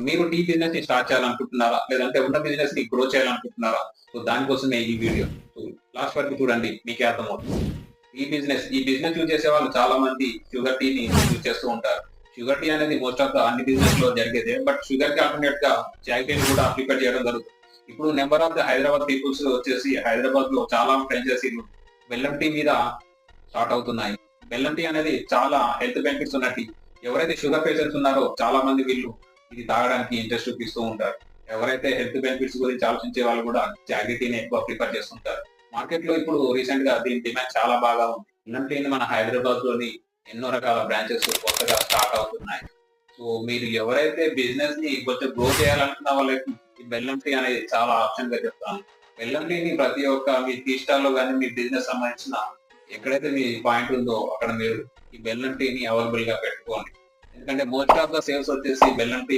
మీరు tea business ని start చేయాలనుకుంటున్నారా? లేదంటే ఉన్న బిజినెస్ ని గ్రో చేయాలనుకుంటున్నారా? దానికోసమే ఈ వీడియో. సో, లాస్ట్ వరకు చూడండి మీకే అర్థమవుతుంది. ఈ బిజినెస్ యూజ్ చేసే వాళ్ళు చాలా మంది షుగర్ టీని యూజ్ చేస్తూ ఉంటారు. షుగర్ టీ అనేది మోస్ట్ ఆఫ్ ద అన్ని బిజినెస్ లో జరిగేదే. బట్ షుగర్ కి ఆల్టర్నేట్ గా చాయ్ టీని కూడా ప్రిపేర్ చేయడం జరుగుతుంది. ఇప్పుడు number of the Hyderabad peoples వచ్చేసి హైదరాబాద్ లో చాలా ఫ్రాంచైజీలు బెల్లం టీ మీద స్టార్ట్ అవుతున్నాయి. బెల్లం టీ అనేది చాలా హెల్త్ బెనిఫిట్స్ ఉన్న టీ. ఎవరైతే షుగర్ పేషెంట్స్ ఉన్నారో చాలా మంది వీళ్ళు ఇది తాగడానికి ఇంట్రెస్ట్ చూపిస్తూ ఉంటారు. ఎవరైతే హెల్త్ బెనిఫిట్స్ గురించి ఆలోచించే వాళ్ళు కూడా జాగీ టీని ఎక్కువ ప్రిఫర్ చేస్తుంటారు. మార్కెట్ లో ఇప్పుడు రీసెంట్ గా దీని డిమాండ్ చాలా బాగా ఉంది. బెల్లం టీని మన హైదరాబాద్ లోని ఎన్నో రకాల బ్రాంచెస్ కొత్తగా స్టార్ట్ అవుతున్నాయి. సో మీరు ఎవరైతే బిజినెస్ ని కొంచెం గ్రో చేయాలనుకున్న వాళ్ళకి ఈ బెల్లం టీ అనేది చాలా ఆప్షన్ గా చెప్తాను. బెల్లం టీని ప్రతి ఒక్క మీ టీ స్టాల్ లో కానీ మీ బిజినెస్ సంబంధించిన ఎక్కడైతే మీ పాయింట్ ఉందో అక్కడ మీరు ఈ బెల్లం టీని అవైలబుల్ గా పెట్టుకోండి. ఎందుకంటే మోస్ట్ ఆఫ్ ద సేల్స్ వచ్చేసి బెల్లం టీ